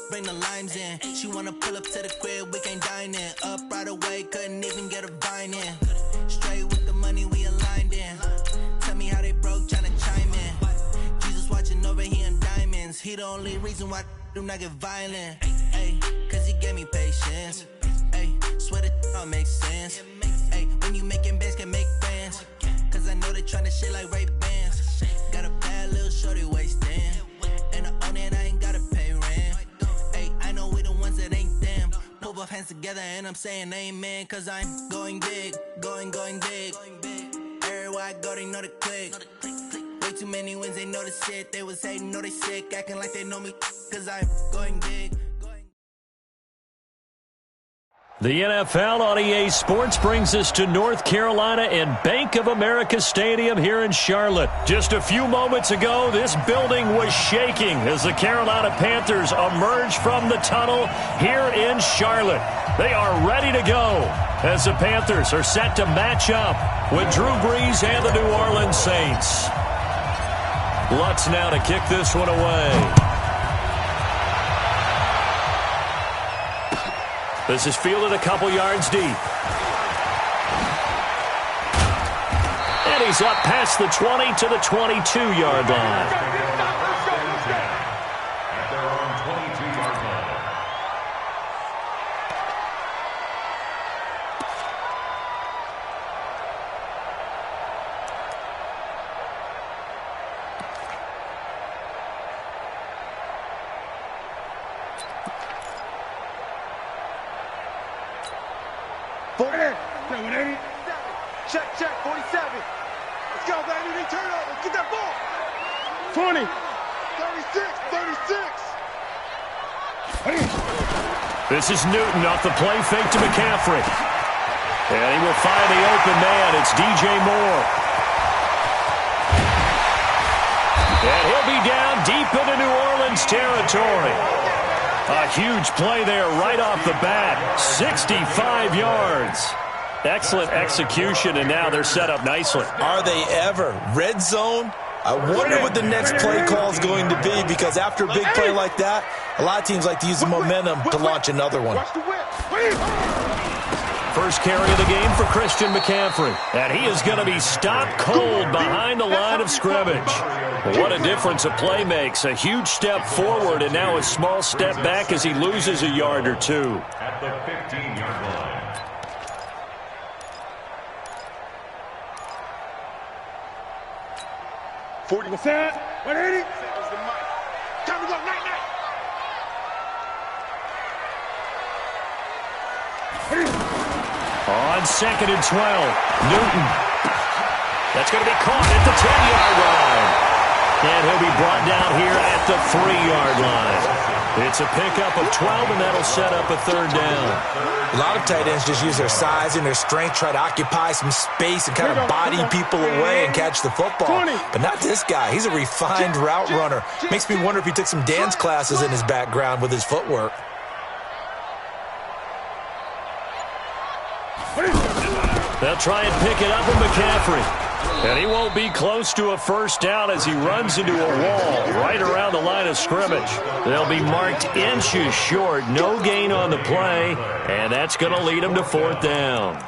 bring the limes in. She wanna pull up to the crib, we can't dine in. Up right away, couldn't even get a vine in. Straight with the money, we aligned in. Tell me how they broke, tryna chime in. Jesus watching over, he in diamonds. He the only reason why I do not get violent. Ay, cause he gave me patience. Ay, swear that all makes sense. Ay, when you making bands, can make friends. Cause I know they tryna shit like Ray Bans. Got a bad little shorty wasting. And I own it, I ain't gotta pay rent. Ay, I know we the ones that ain't them. Pull both hands together and I'm saying amen. Cause I'm going big, going big. Everywhere I go, they know the click. Way too many wins, they know the shit. They was hating, know they sick, acting like they know me. Cause I'm going big. The NFL on EA Sports brings us to North Carolina and Bank of America Stadium here in Charlotte. Just a few moments ago, this building was shaking as the Carolina Panthers emerged from the tunnel here in Charlotte. They are ready to go as the Panthers are set to match up with Drew Brees and the New Orleans Saints. Lutz now to kick this one away. This is fielded a couple yards deep. And he's up past the 20 to the 22-yard line. Check, 47. Let's go, baby. They turn over. Get that ball. 20. 36. This is Newton off the play fake to McCaffrey. And he will find the open man. It's DJ Moore. And he'll be down deep into New Orleans territory. A huge play there right off the bat. 65 yards. Excellent execution, and now they're set up nicely. Are they ever? Red zone? I wonder what the next play call is going to be, because after a big play like that, a lot of teams like to use the momentum to launch another one. First carry of the game for Christian McCaffrey. And he is going to be stopped cold behind the line of scrimmage. What a difference a play makes. A huge step forward and now a small step back as he loses a yard or two. At the 15-yard line. 40%, 180. Time to go, night. On 2nd and 12, Newton. That's going to be caught at the 10-yard line. And he'll be brought down here at the 3-yard line. It's a pickup of 12, and that'll set up a third down. A lot of tight ends just use their size and their strength, try to occupy some space and kind of body people away and catch the football. But not this guy. He's a refined route runner. Makes me wonder if he took some dance classes in his background with his footwork. They'll try and pick it up with McCaffrey. And he won't be close to a first down as he runs into a wall right around the line of scrimmage. They'll be marked inches short. No gain on the play, and that's going to lead him to 4th down.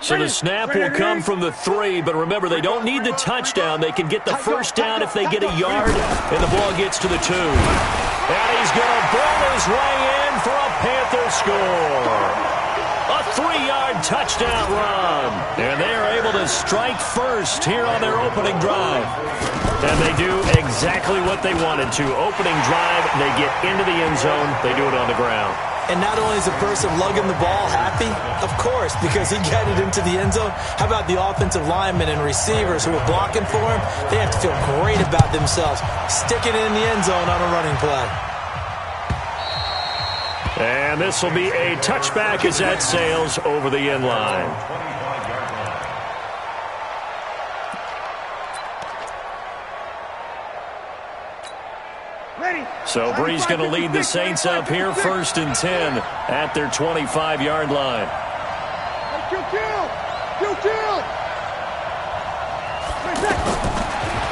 So the snap will come from the 3, but remember, they don't need the touchdown. They can get the first down if they get a yard, and the ball gets to the 2. And he's going to ball his way in for a Panther score. A 3-yard touchdown run. And they are able to strike first here on their opening drive. And they do exactly what they wanted to. Opening drive, they get into the end zone. They do it on the ground. And not only is the person lugging the ball happy, of course, because he got it into the end zone. How about the offensive linemen and receivers who are blocking for him? They have to feel great about themselves, sticking it in the end zone on a running play. And this will be a touchback as that sails over the end line. So Bree's going to lead the Saints up here, 1st and 10 at their 25-yard line.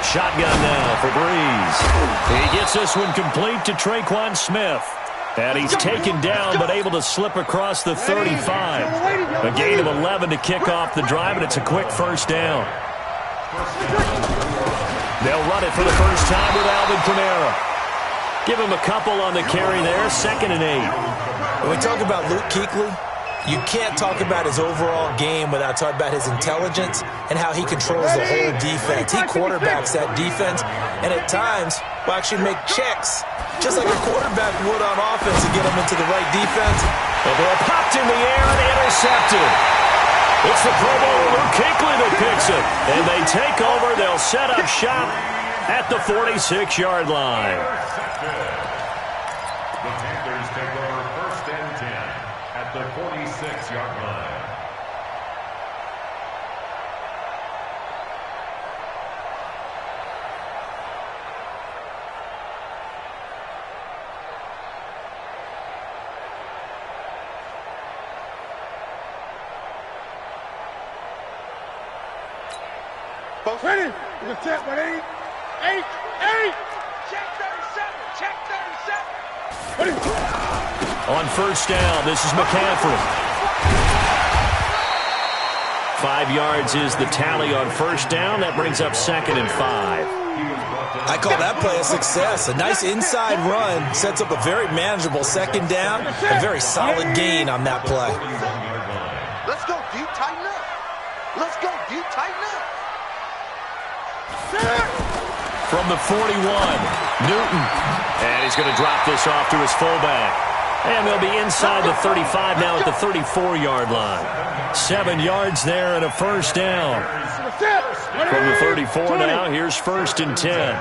Shotgun now for Breeze. He gets this one complete to Traquan Smith. And he's taken down but able to slip across the 35. A gain of 11 to kick off the drive, and it's a quick 1st down. They'll run it for the first time with Alvin Kamara. Give him a couple on the carry there, 2nd and 8. When we talk about Luke Kuechly, you can't talk about his overall game without talking about his intelligence and how he controls the whole defense. He quarterbacks that defense and at times will actually make checks, just like a quarterback would on offense, to get them into the right defense. The ball popped in the air and intercepted. It's the Pro Bowler Luke Kuechly that picks it. And they take over. They'll set up shop at the 46-yard line. The Panthers take over 1st and 10 at the 46-yard line. Folks, ready? We're going to set with 8. Check 37. Check 37. Ready? On 1st down, this is McCaffrey. 5 yards is the tally on 1st down. That brings up 2nd and 5. I call that play a success. A nice inside run sets up a very manageable 2nd down. A very solid gain on that play. Let's go, deep, tighten up. Let's go, deep, tighten up. From the 41, Newton. And he's going to drop this off to his fullback. And they'll be inside the 35 now at the 34-yard line. 7 yards there and a 1st down. From the 34 now, here's 1st and 10.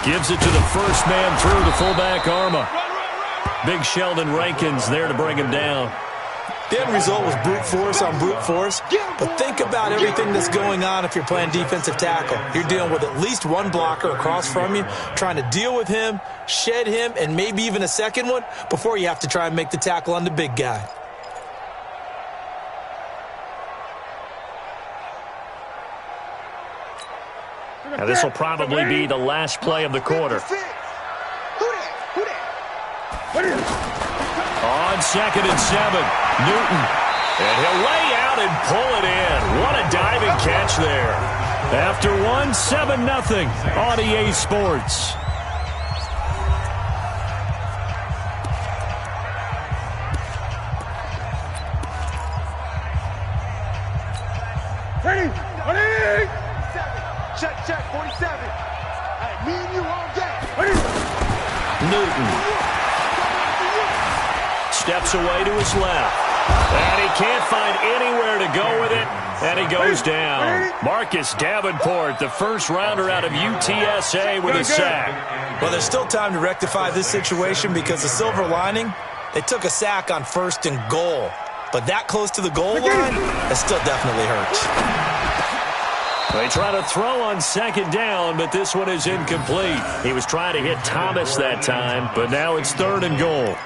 Gives it to the first man through, the fullback Arma. Big Sheldon Rankins there to bring him down. The end result was brute force on brute force, but think about everything that's going on if you're playing defensive tackle. You're dealing with at least one blocker across from you, trying to deal with him, shed him, and maybe even a second one before you have to try and make the tackle on the big guy. Now this will probably be the last play of the quarter. On 2nd and 7, Newton. And he'll lay out and pull it in. What a diving catch there. After 7-0 on EA Sports. Ready? Ready? Check, 47. Hey, me and you all day. Ready? Newton steps away to his left. And he can't find anywhere to go with it. And he goes down. Marcus Davenport, the first rounder out of UTSA, with a sack. Well, there's still time to rectify this situation because the silver lining, they took a sack on 1st and goal. But that close to the goal line, it still definitely hurts. They try to throw on 2nd down, but this one is incomplete. He was trying to hit Thomas that time, but now it's 3rd and goal.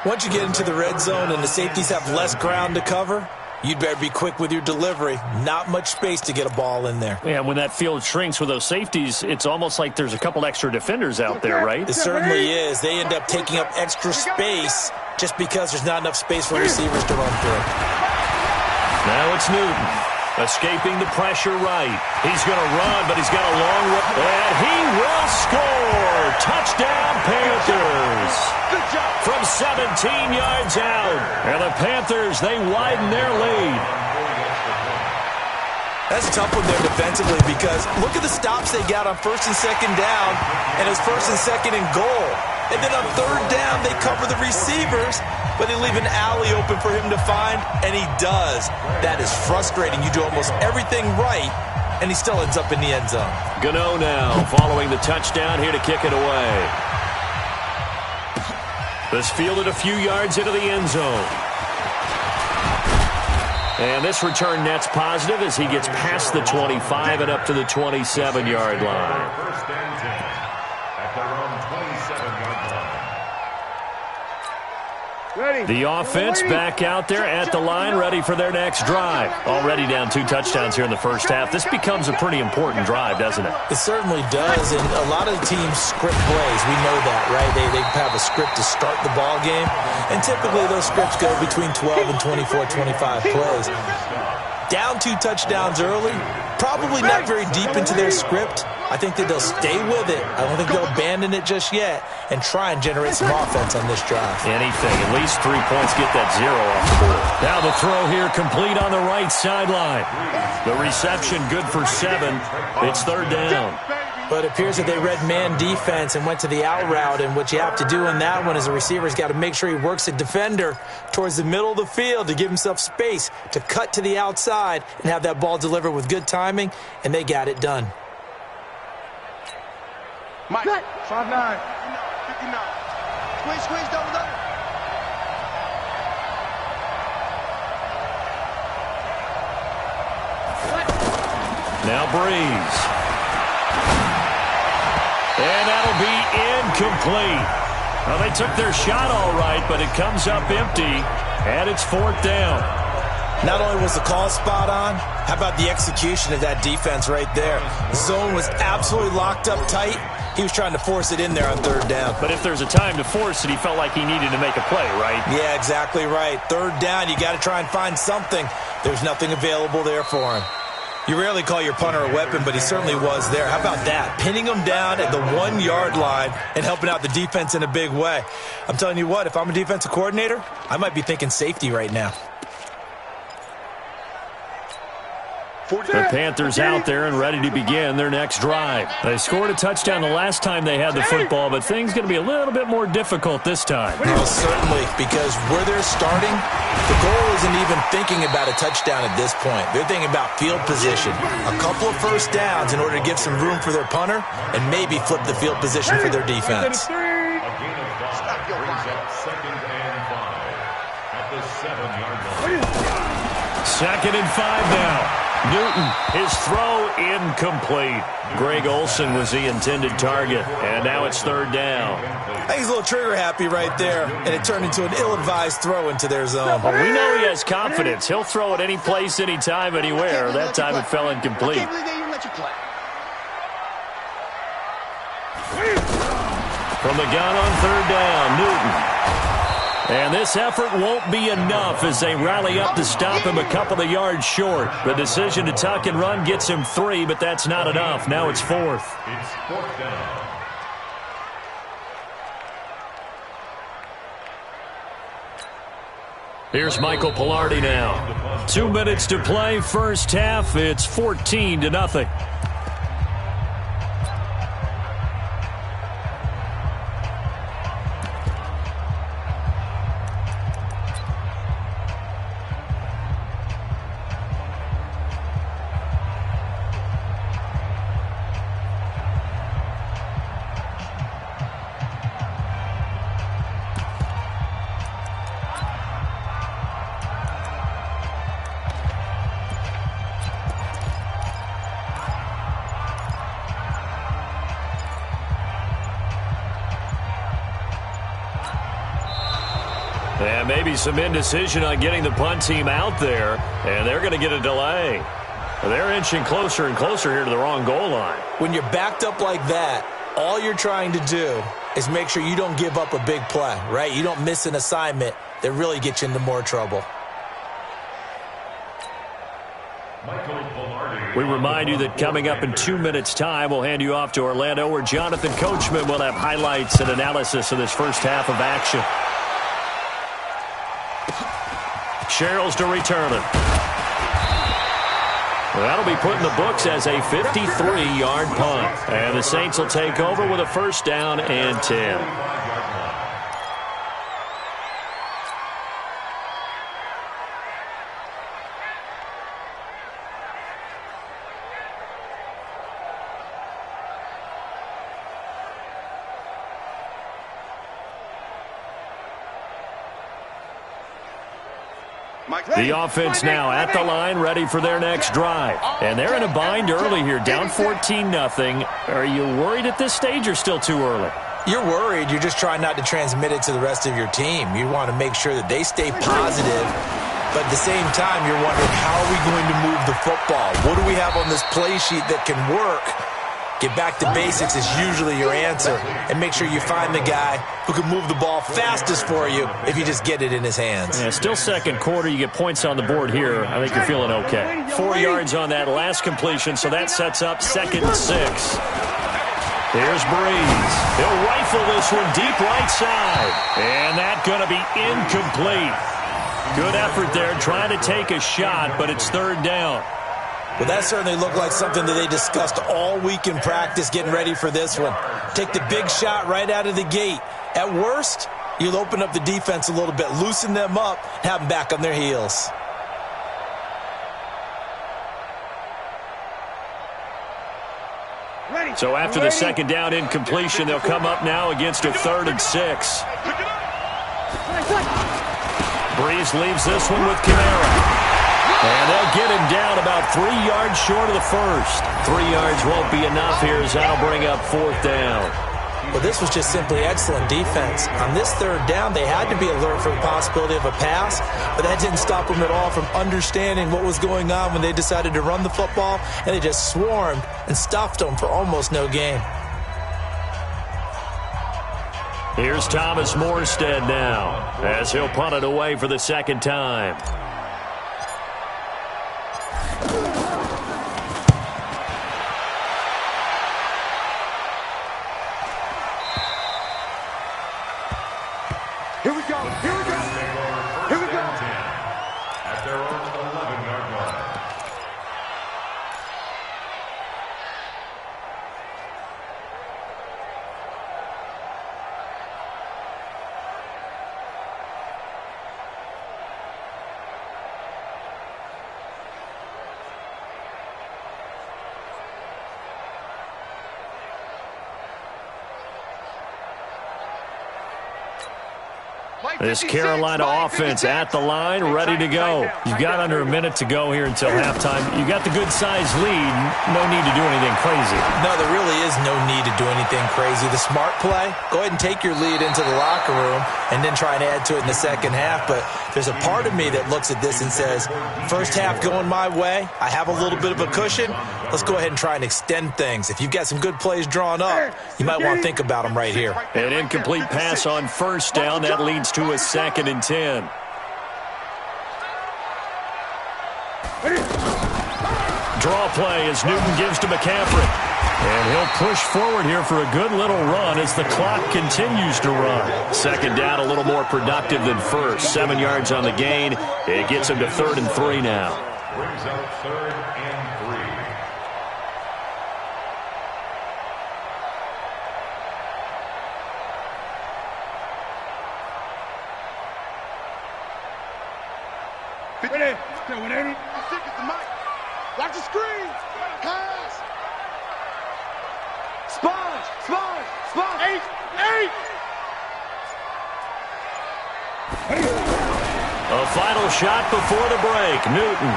Once you get into the red zone and the safeties have less ground to cover, you'd better be quick with your delivery. Not much space to get a ball in there. Yeah, when that field shrinks with those safeties, it's almost like there's a couple extra defenders out there, right? It certainly is. They end up taking up extra space just because there's not enough space for receivers to run through. Now it's Newton. Escaping the pressure right. He's going to run, but he's got a long way. And he will score. Touchdown, Panthers. From 17 yards out. And the Panthers, they widen their lead. That's a tough one there defensively because look at the stops they got on 1st and 2nd down, and it's 1st and 2nd and goal. And then on 3rd down, they cover the receivers, but they leave an alley open for him to find, and he does. That is frustrating. You do almost everything right, and he still ends up in the end zone. Gano now following the touchdown here to kick it away. This fielded a few yards into the end zone. And this return net's positive as he gets past the 25 and up to the 27-yard line. First and 10 at their own 27-yard line. The offense back out there at the line, ready for their next drive. Already down 2 touchdowns here in the first half. This becomes a pretty important drive, doesn't it? It certainly does, and a lot of the teams script plays. We know that, right? They have a script to start the ball game, and typically those scripts go between 12 and 24, 25 plays. Down 2 touchdowns early, probably not very deep into their script. I think that they'll stay with it. I don't think they'll abandon it just yet and try and generate some offense on this drive. Anything. At least 3 points, get that 0 off the board. Now the throw here complete on the right sideline. The reception good for 7. It's third down. But it appears that they read man defense and went to the out route, and what you have to do on that one is a receiver's got to make sure he works a defender towards the middle of the field to give himself space to cut to the outside and have that ball delivered with good timing, and they got it done. Mike, 5'9", 59. Squeeze, double. Now Breeze. And that'll be incomplete. Well, they took their shot all right, but it comes up empty, and it's fourth down. Not only was the call spot on, how about the execution of that defense right there? The zone was absolutely locked up tight. He was trying to force it in there on third down. But if there's a time to force it, he felt like he needed to make a play, right? Yeah, exactly right. Third down, you got to try and find something. There's nothing available there for him. You rarely call your punter a weapon, but he certainly was there. How about that? Pinning him down at the 1-yard line and helping out the defense in a big way. I'm telling you what, if I'm a defensive coordinator, I might be thinking safety right now. The Panthers out there and ready to begin their next drive. They scored a touchdown the last time they had the football, but things going to be a little bit more difficult this time. Well, certainly, because where they're starting, the goal isn't even thinking about a touchdown at this point. They're thinking about field position. A couple of first downs in order to give some room for their punter and maybe flip the field position for their defense. A gain of 5 brings up 2nd and 5 at the 7-yard line. 2nd and 5 now. Newton, his throw incomplete. Greg Olsen was the intended target, and now it's third down. I think he's a little trigger happy right there, and it turned into an ill-advised throw into their zone. Well, we know he has confidence. He'll throw it any place, anytime, anywhere. That time it fell incomplete. From the gun on third down, Newton. And this effort won't be enough as they rally up to stop him a couple of yards short. The decision to tuck and run gets him 3, but that's not enough. Now it's 4th. It's 4th down. Here's Michael Pilardi now. 2 minutes to play, first half. It's 14-0. And maybe some indecision on getting the punt team out there, and they're going to get a delay. They're inching closer and closer here to the wrong goal line. When you're backed up like that, all you're trying to do is make sure you don't give up a big play, right? You don't miss an assignment that really gets you into more trouble. We remind you that coming up in 2 minutes' time, we'll hand you off to Orlando, where Jonathan Coachman will have highlights and analysis of this first half of action. Sherrills to return it. That'll be put in the books as a 53-yard punt. And the Saints will take over with a first down and 10. The offense now at the line, ready for their next drive. And they're in a bind early here, down 14-0. Are you worried at this stage or still too early? You're worried. You're just trying not to transmit it to the rest of your team. You want to make sure that they stay positive. But at the same time, you're wondering, how are we going to move the football? What do we have on this play sheet that can work? Get back to basics is usually your answer. And make sure you find the guy who can move the ball fastest for you if you just get it in his hands. Yeah, still second quarter. You get points on the board here. I think you're feeling okay. 4 yards on that last completion, so that sets up 2nd and 6. Here's Breeze. He'll rifle this one deep right side. And that's going to be incomplete. Good effort there trying to take a shot, but it's 3rd down. Well, that certainly looked like something that they discussed all week in practice getting ready for this one. Take the big shot right out of the gate. At worst, you'll open up the defense a little bit, loosen them up, have them back on their heels. So after the 2nd down incompletion, they'll come up now against a 3rd and 6. Breeze leaves this one with Kamara. And they'll get him down about 3 yards short of the first. 3 yards won't be enough here as that'll bring up 4th down. Well, this was just simply excellent defense. On this 3rd down, they had to be alert for the possibility of a pass, but that didn't stop them at all from understanding what was going on when they decided to run the football, and they just swarmed and stuffed them for almost no gain. Here's Thomas Morstead now as he'll punt it away for the 2nd time. Here we go. Here we go. Here we go. At their own 11-yard line. This Carolina offense at the line, ready to go. You've got under a minute to go here until halftime. You got the good-sized lead. No need to do anything crazy. No, there really is no need to do anything crazy. The smart play, go ahead and take your lead into the locker room and then try and add to it in the 2nd half. But there's a part of me that looks at this and says, first half going my way, I have a little bit of a cushion. Let's go ahead and try and extend things. If you've got some good plays drawn up, you might want to think about them right here. An incomplete pass on 1st down. That leads to a 2nd and 10. Draw play as Newton gives to McCaffrey. And he'll push forward here for a good little run as the clock continues to run. 2nd down, a little more productive than 1st. 7 yards on the gain. It gets him to 3rd and 3 now. Brings up 3rd and 3. Watch the screen. Pass. Sponge. 8. A final shot before the break. Newton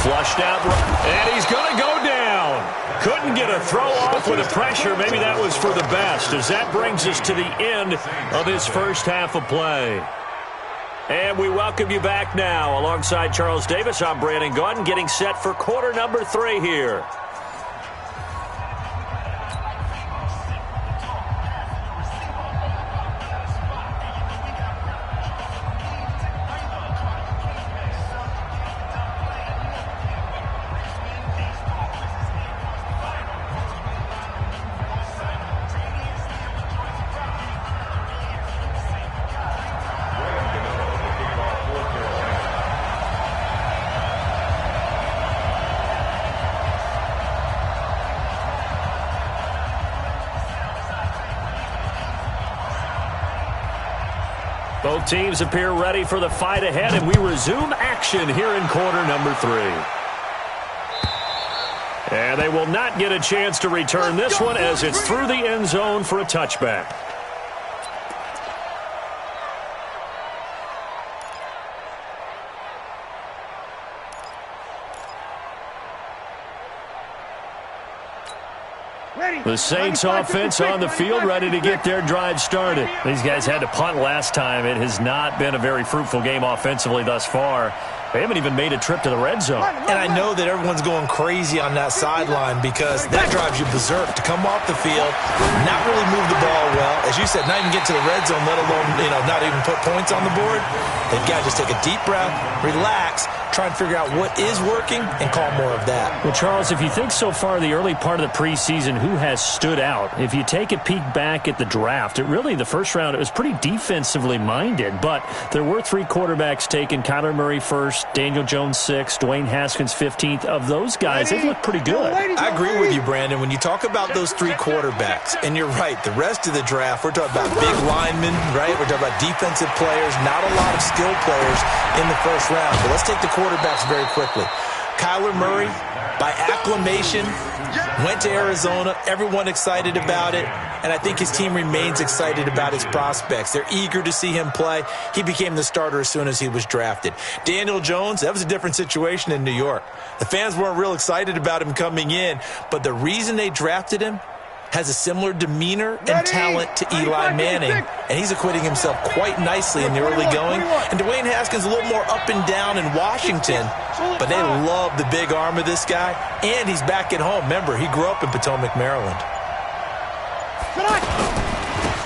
flushed out, and he's going to go down. Couldn't get a throw off with the pressure. Maybe that was for the best, as that brings us to the end of this first half of play. And we welcome you back now. Alongside Charles Davis, I'm Brandon Gaudin, getting set for quarter number 3 here. Both teams appear ready for the fight ahead, and we resume action here in quarter number 3. And they will not get a chance to return this one as it's through the end zone for a touchback. The Saints offense on the field, ready to get their drive started. These guys had to punt last time. It has not been a very fruitful game offensively thus far. They haven't even made a trip to the red zone. And I know that everyone's going crazy on that sideline because that drives you berserk to come off the field, not really move the ball well. As you said, not even get to the red zone, let alone, not even put points on the board. They've got to just take a deep breath, relax, try and figure out what is working and call more of that. Well, Charles, if you think so far the early part of the preseason, who has stood out? If you take a peek back at the draft, the first round, it was pretty defensively minded, but there were 3 quarterbacks taken. Kyler Murray first, Daniel Jones 6th, Dwayne Haskins 15th. Of those guys, they've looked pretty good. I agree with you, Brandon. When you talk about those 3 quarterbacks, and you're right, the rest of the draft, we're talking about big linemen, right? We're talking about defensive players, not a lot of skill players in the first round. But let's take the quarterbacks very quickly. Kyler Murray, by acclamation, went to Arizona. Everyone excited about it. And I think his team remains excited about his prospects. They're eager to see him play. He became the starter as soon as he was drafted. Daniel Jones, that was a different situation in New York. The fans weren't real excited about him coming in. But the reason they drafted him has a similar demeanor and talent to Eli Manning, and he's acquitting himself quite nicely in the early going. And Dwayne Haskins a little more up and down in Washington, but they love the big arm of this guy, and he's back at home. Remember, he grew up in Potomac, Maryland.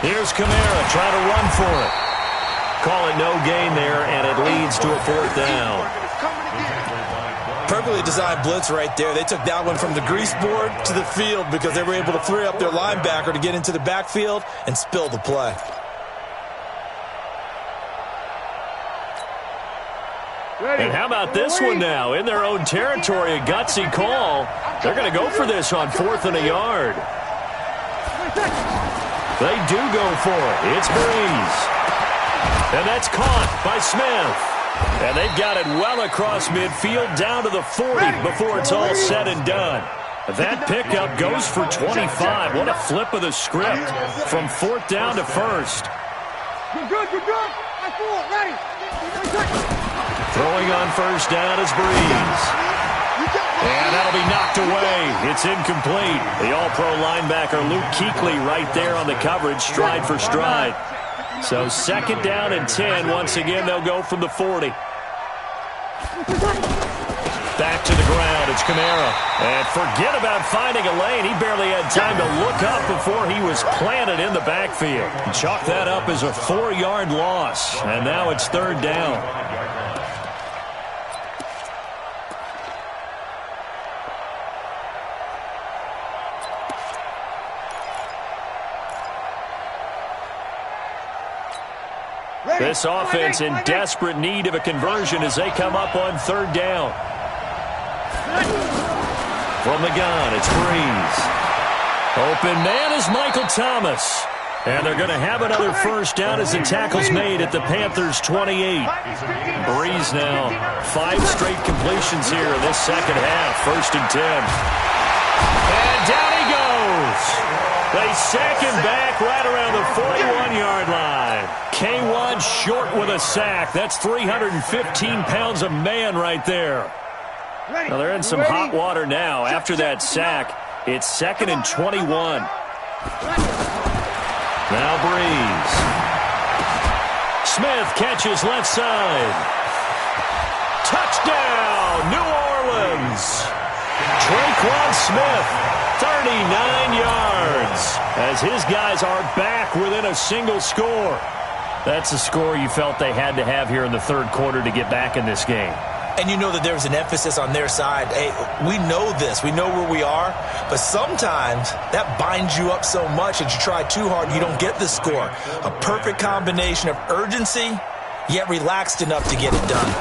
Here's Kamara trying to run for it. Call it no gain there, and it leads to a 4th down. Perfectly designed blitz right there. They took that one from the grease board to the field because they were able to free up their linebacker to get into the backfield and spill the play. And how about this one now? In their own territory, a gutsy call. They're going to go for this on 4th and a yard. They do go for it. It's Breeze. And that's caught by Smith. And they've got it well across midfield down to the 40 before it's all said and done. That pickup goes for 25. What a flip of the script from 4th down to 1st. You're good. Ready. Throwing on 1st down is Breeze. And that'll be knocked away. It's incomplete. The all-pro linebacker Luke Kuechly right there on the coverage, stride for stride. So 2nd down and 10. Once again, they'll go from the 40. Back to the ground. It's Kamara. And forget about finding a lane. He barely had time to look up before he was planted in the backfield. Chalk that up as a 4-yard loss. And now it's 3rd down. This offense in desperate need of a conversion as they come up on 3rd down. From the gun, it's Breeze. Open man is Michael Thomas. And they're going to have another 1st down as the tackle's made at the Panthers' 28. Breeze now, 5 straight completions here in this second half. 1st and 10. And down he goes. They sack him back right around the 41-yard line. K1 short with a sack. That's 315 pounds of man right there. Now they're in some hot water now. After that sack, it's 2nd and 21. Now Breeze. Smith catches left side. Touchdown, New Orleans. Traquan Smith, 39 yards, as his guys are back within a single score. That's the score you felt they had to have here in the 3rd quarter to get back in this game. And you know that there's an emphasis on their side. Hey, we know this. We know where we are. But sometimes that binds you up so much that you try too hard, you don't get the score. A perfect combination of urgency, yet relaxed enough to get it done.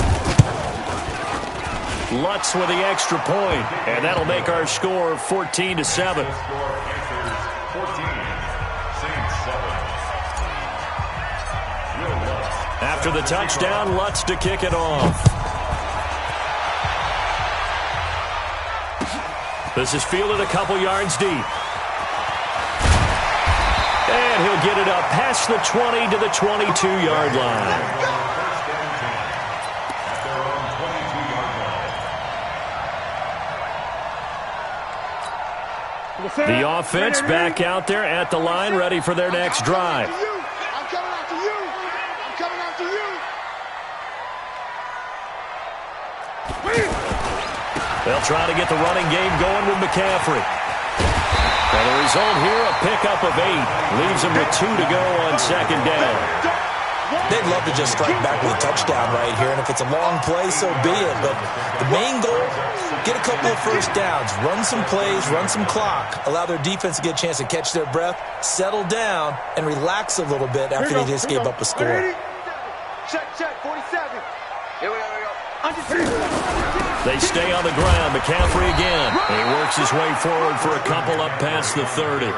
Lutz with the extra point, and that'll make our score 14-7. After the touchdown, Lutz to kick it off. This is fielded a couple yards deep. And he'll get it up past the 20 to the 22-yard line. The offense back out there at the line, ready for their next drive. I'm coming after you. I'm coming after you. They'll try to get the running game going with McCaffrey. And the result here, a pickup of 8. Leaves them with 2 to go on second down. They'd love to just strike back with a touchdown right here, and if it's a long play, so be it. But the main goal, get a couple of first downs, run some plays, run some clock, allow their defense to get a chance to catch their breath, settle down, and relax a little bit after they just gave up a score. Check, 47. Here we go. They stay on the ground. McCaffrey again. He works his way forward for a couple up past the 30.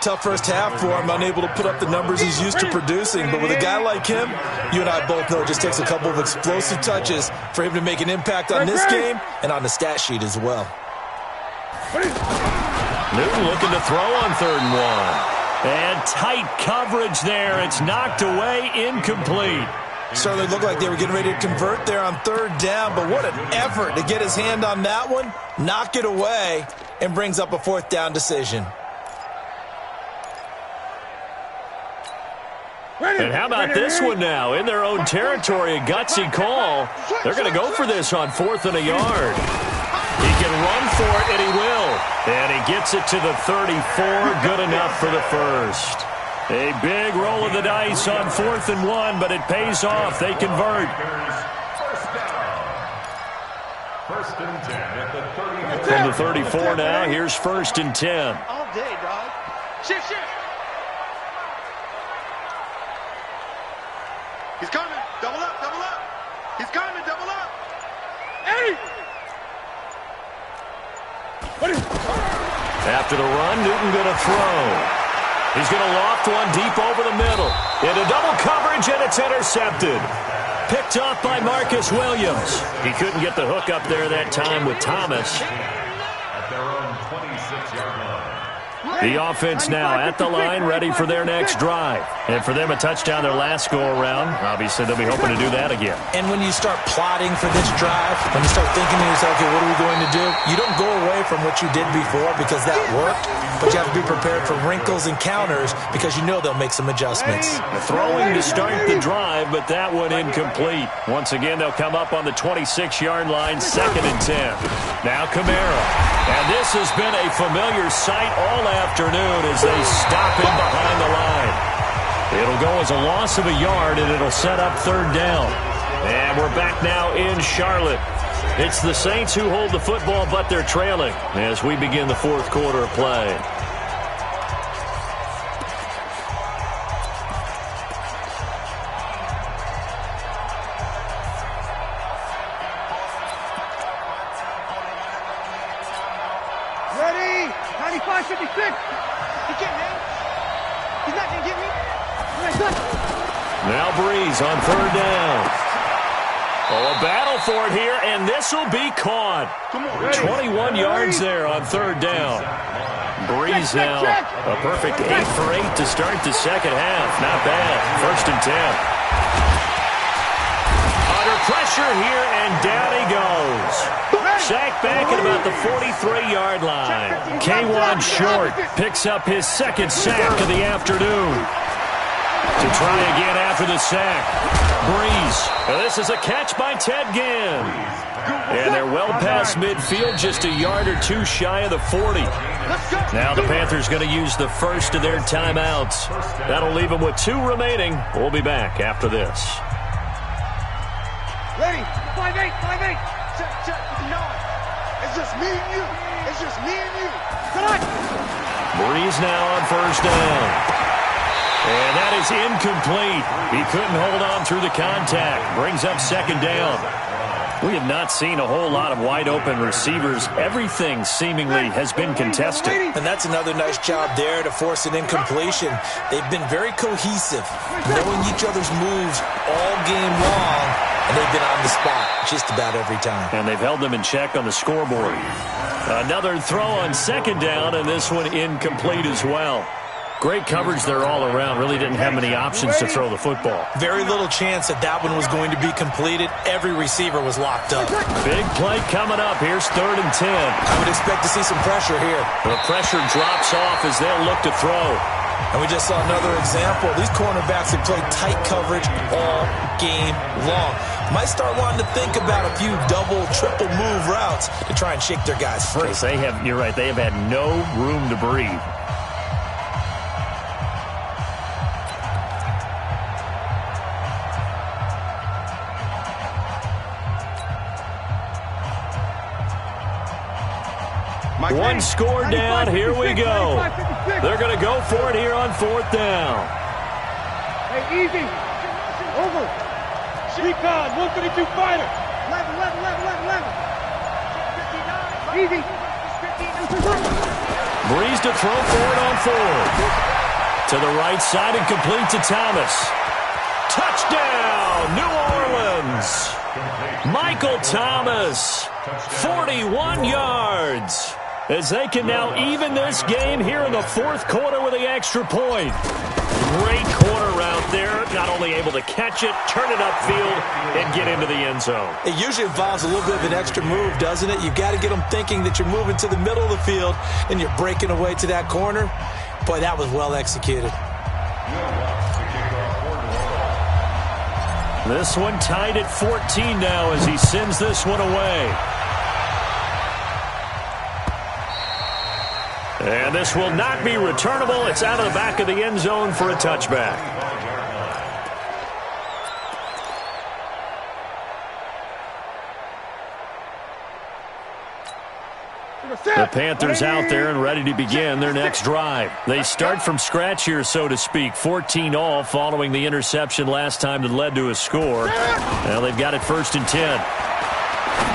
Tough first half for him, unable to put up the numbers he's used to producing. But with a guy like him, you and I both know it just takes a couple of explosive touches for him to make an impact on this game and on the stat sheet as well. Newton looking to throw on 3rd and 1. And tight coverage there. It's knocked away, incomplete. Certainly looked like they were getting ready to convert there on 3rd down, but what an effort to get his hand on that one, knock it away, and brings up a 4th down decision. And how about this one now? In their own territory, a gutsy call. They're going to go for this on 4th and a yard. He can run for it, and he will. And he gets it to the 34. Good enough for the first. A big roll of the dice on 4th and 1, but it pays off. They convert. First and 10 at the 30. From the 34 now, here's 1st and 10. All day, dog. Shift. He's coming. Double up. He's coming. Double up. Eddie! After the run, Newton going to throw. He's going to loft one deep over the middle. Into double coverage, and it's intercepted. Picked off by Marcus Williams. He couldn't get the hook up there that time with Thomas. At their own 26-yard line. The offense now at the line, ready for their next drive. And for them, a touchdown their last go-around. Obviously, they'll be hoping to do that again. And when you start plotting for this drive, when you start thinking to yourself, okay, what are we going to do? You don't go away from what you did before because that worked, but you have to be prepared for wrinkles and counters because you know they'll make some adjustments. Throwing to start the drive, but that one incomplete. Once again, they'll come up on the 26-yard line, 2nd and 10. Now Kamara. And this has been a familiar sight all afternoon as they stop him behind the line. It'll go as a loss of a yard, and it'll set up 3rd down. And we're back now in Charlotte. It's the Saints who hold the football, but they're trailing as we begin the 4th quarter of play. Ready? 95-56. He can't, man. He's not going to get me. Now Breeze on 3rd down. Oh, a battle for it here, and this will be caught. 21 yards there on 3rd down. Breeze now a perfect 8 for 8 to start the second half. Not bad. 1st and 10. Under pressure here, and down he goes. Sacked back at about the 43-yard line. K'Wan Short picks up his 2nd sack of the afternoon. To try again after the sack. Breeze. This is a catch by Ted Ginn. And they're well past midfield, just a yard or 2 shy of the 40. Now the Panthers going to use the first of their timeouts. That'll leave them with 2 remaining. We'll be back after this. Ready? 5-8. Check. No. It's just me and you. Come on. Breeze now on 1st down. And that is incomplete. He couldn't hold on through the contact. Brings up 2nd down. We have not seen a whole lot of wide-open receivers. Everything seemingly has been contested. And that's another nice job there to force an incompletion. They've been very cohesive, knowing each other's moves all game long, and they've been on the spot just about every time. And they've held them in check on the scoreboard. Another throw on 2nd down, and this one incomplete as well. Great coverage there all around. Really didn't have many options to throw the football. Very little chance that that one was going to be completed. Every receiver was locked up. Big play coming up. Here's 3rd and 10. I would expect to see some pressure here. The pressure drops off as they'll look to throw. And we just saw another example. These cornerbacks have played tight coverage all game long. Might start wanting to think about a few double, triple move routes to try and shake their guys free. You're right, they have had no room to breathe. One score down. Here we go. They're going to go for it here on 4th down. Hey, easy. Over. Recon, 132 fighter. Level. Easy. Breeze to throw for it on 4th. To the right side and complete to Thomas. Touchdown, New Orleans. Michael Thomas, 41 yards. As they can now even this game here in the 4th quarter with the extra point. Great corner route there. Not only able to catch it, turn it upfield, and get into the end zone. It usually involves a little bit of an extra move, doesn't it? You've got to get them thinking that you're moving to the middle of the field and you're breaking away to that corner. Boy, that was well executed. This one tied at 14 now as he sends this one away. And this will not be returnable. It's out of the back of the end zone for a touchback. The Panthers out there and ready to begin their next drive. They start from scratch here, so to speak. 14 all following the interception last time that led to a score. Now they've got it 1st and 10.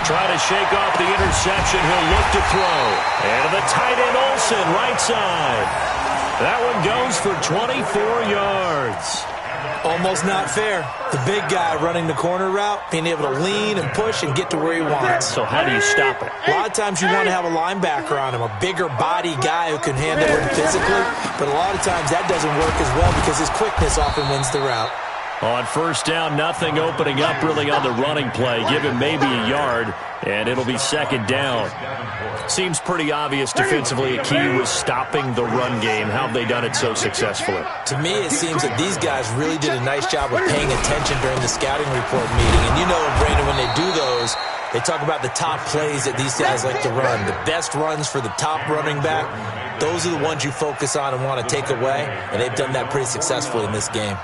Try to shake off the interception. He'll look to throw. And the tight end Olsen, right side. That one goes for 24 yards. Almost not fair. The big guy running the corner route, being able to lean and push and get to where he wants. So how do you stop it? A lot of times you want to have a linebacker on him, a bigger body guy who can handle it physically. But a lot of times that doesn't work as well because his quickness often wins the route. On 1st down, nothing opening up really on the running play. Give him maybe a yard, and it'll be 2nd down. Seems pretty obvious defensively a key was stopping the run game. How have they done it so successfully? To me, it seems that these guys really did a nice job of paying attention during the scouting report meeting. And you know, Brandon, when they do those, they talk about the top plays that these guys like to run. The best runs for the top running back, those are the ones you focus on and want to take away. And they've done that pretty successfully in this game.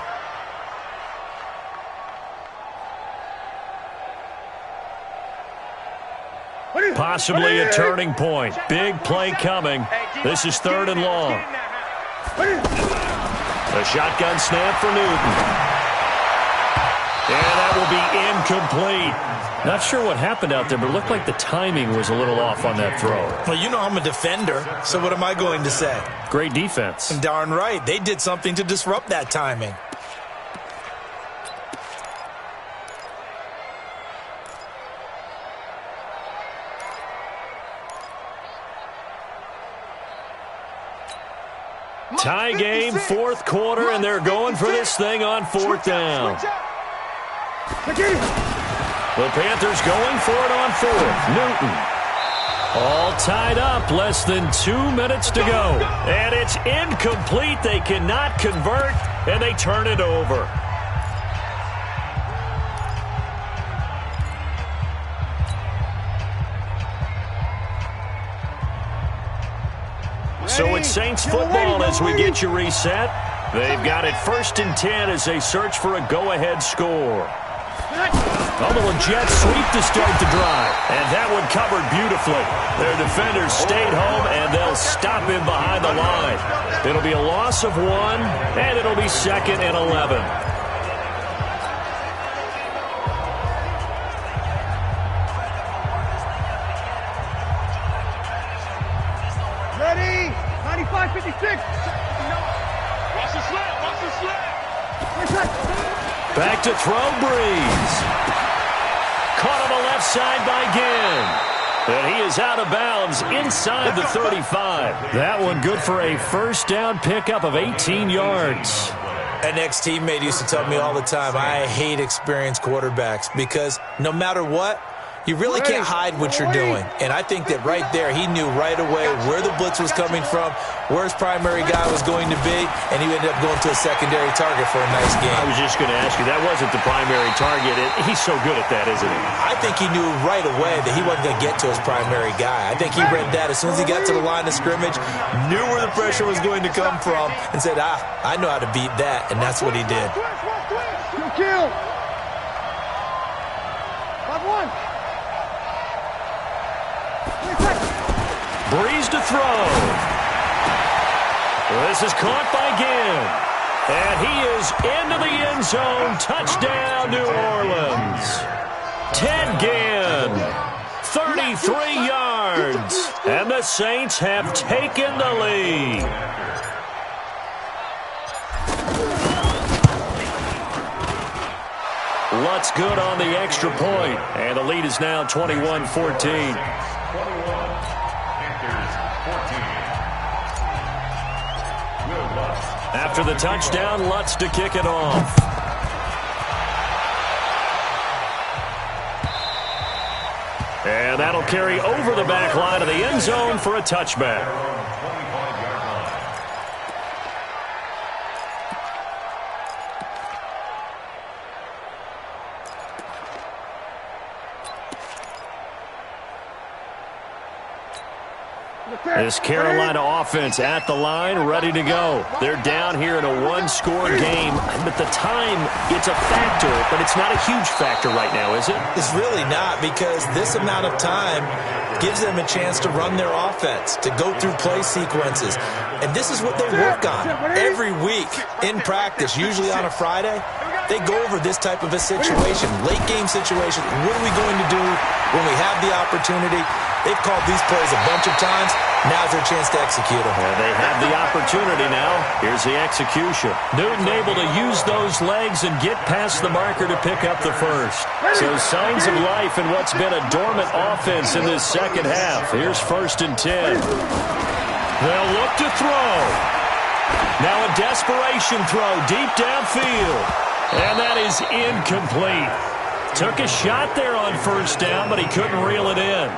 Possibly a turning point. Big play coming. This is 3rd and long. A shotgun snap for Newton. And that will be incomplete. Not sure what happened out there, but it looked like the timing was a little off on that throw. Well, you know I'm a defender, so what am I going to say? Great defense. Darn right. They did something to disrupt that timing. Tie game, 4th quarter, and they're going for this thing on 4th down. The Panthers going for it on 4th. Newton. All tied up, less than 2 minutes to go. And it's incomplete. They cannot convert, and they turn it over. So it's Saints football as we get you reset. They've got it 1st and 10 as they search for a go-ahead score. A little jet sweep to start the drive. And that one covered beautifully. Their defenders stayed home, and they'll stop him behind the line. It'll be a loss of 1, and it'll be 2nd and 11. Ready? 95-56. Watch the slap. Watch the slap. Back to throw, Breeze. Caught on the left side by Ginn. And he is out of bounds inside the 35. That one good for a first down pickup of 18 yards. An ex-teammate used to tell me all the time, I hate experienced quarterbacks because no matter what, you really can't hide what you're doing. And I think that right there, he knew right away where the blitz was coming from, where his primary guy was going to be, and he ended up going to a secondary target for a nice game. I was just going to ask you, that wasn't the primary target. He's so good at that, isn't he? I think he knew right away that he wasn't going to get to his primary guy. I think he read that as soon as he got to the line of scrimmage, knew where the pressure was going to come from, and said, I know how to beat that, and that's what he did. Kill. 5-1. Breeze to throw. This is caught by Ginn. And he is into the end zone. Touchdown, New Orleans. Ted Ginn, 33 yards. And the Saints have taken the lead. Lutz good on the extra point. And the lead is now 21-14. After the touchdown, Lutz to kick it off. And that'll carry over the back line of the end zone for a touchback. This Carolina offense at the line, ready to go. They're down here in a one-score game, but the time, it's a factor, but it's not a huge factor right now, is it? It's really not, because this amount of time gives them a chance to run their offense, to go through play sequences. And this is what they work on every week in practice, usually on a Friday. They go over this type of a situation, late game situation. What are we going to do when we have the opportunity? They've called these plays a bunch of times. Now's their chance to execute them. Well, they have the opportunity now. Here's the execution. Newton able to use those legs and get past the marker to pick up the first. So signs of life in what's been a dormant offense in this second half. Here's 1st and 10. They'll look to throw. Now a desperation throw deep downfield. And that is incomplete. Took a shot there on 1st down, but he couldn't reel it in.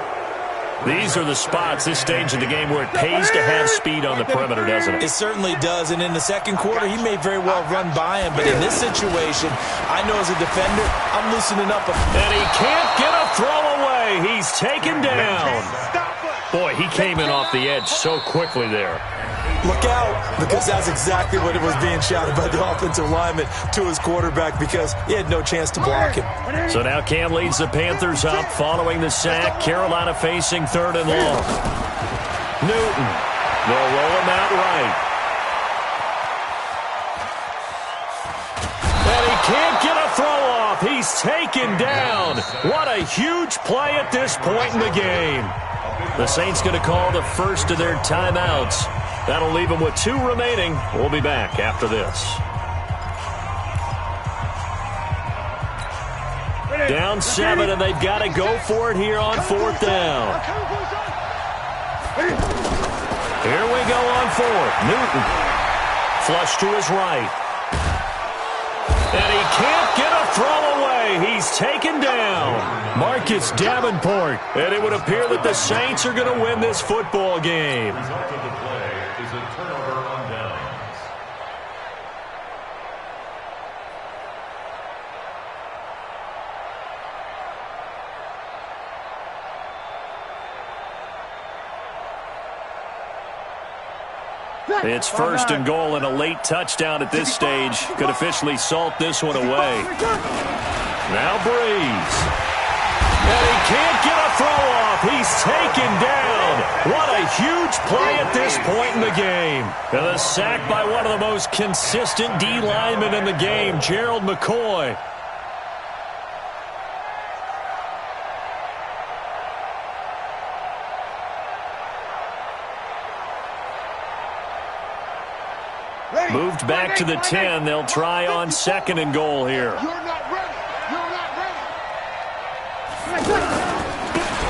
These are the spots, this stage of the game, where it pays to have speed on the perimeter, doesn't it? It certainly does, and in the second quarter, he may very well run by him, but in this situation, I know as a defender, I'm loosening up. And he can't get a throw away. He's taken down. Boy, he came in off the edge so quickly there. Look out, because that's exactly what it was being shouted by the offensive lineman to his quarterback, because he had no chance to block him. So now Cam leads the Panthers up following the sack. Carolina facing 3rd and long. Newton. They'll roll him out right. And he can't get a throw off. He's taken down. What a huge play at this point in the game. The Saints going to call the first of their timeouts. That'll leave them with 2 remaining. We'll be back after this. Down 7, and they've got to go for it here on 4th down. Here we go on 4th. Newton. Flush to his right. And he can't get a throw away. He's taken down. Marcus Davenport. And it would appear that the Saints are going to win this football game. A turnover on downs. It's 1st and goal and a late touchdown at this stage. Could officially salt this one away. Now Breeze. And he can't get a throw off. He's taken down. What a huge play at this point in the game. And a sack by one of the most consistent D linemen in the game, Gerald McCoy. Moved back to the 10. They'll try on 2nd and goal here. You're not ready. You're not ready.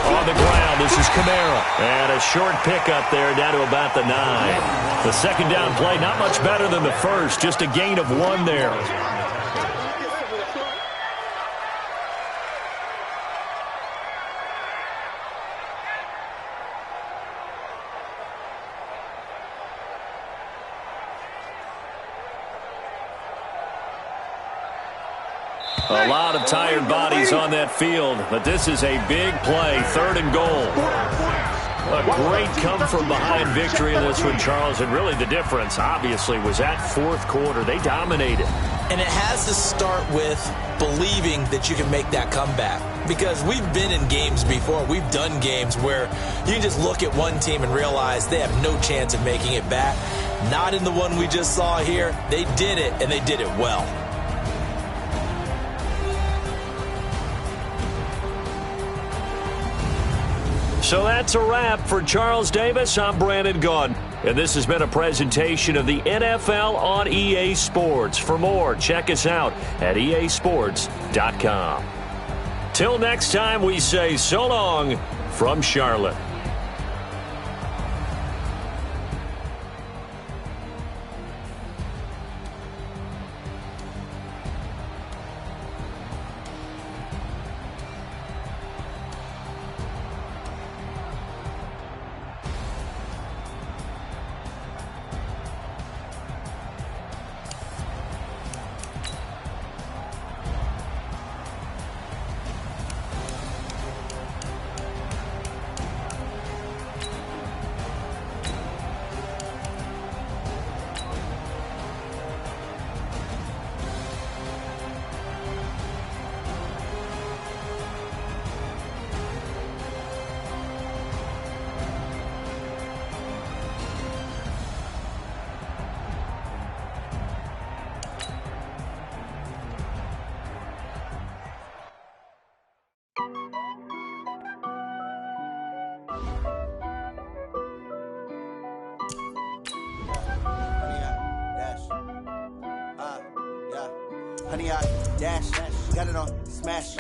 On the ground, This is Kamara. And a short pickup there down to about the 9. The second down play, not much better than the first. Just a gain of 1 there. A lot of tired bodies on that field, but this is a big play, 3rd and goal. A great come-from-behind victory in this one, Charles, and really the difference, obviously, was that 4th quarter. They dominated. And it has to start with believing that you can make that comeback. Because we've been in games before. We've done games where you can just look at one team and realize they have no chance of making it back. Not in the one we just saw here. They did it, and they did it well. So that's a wrap for Charles Davis. I'm Brandon Gaudin, and this has been a presentation of the NFL on EA Sports. For more, check us out at easports.com. Till next time, we say so long from Charlotte. Honey, I dash, got it on smash.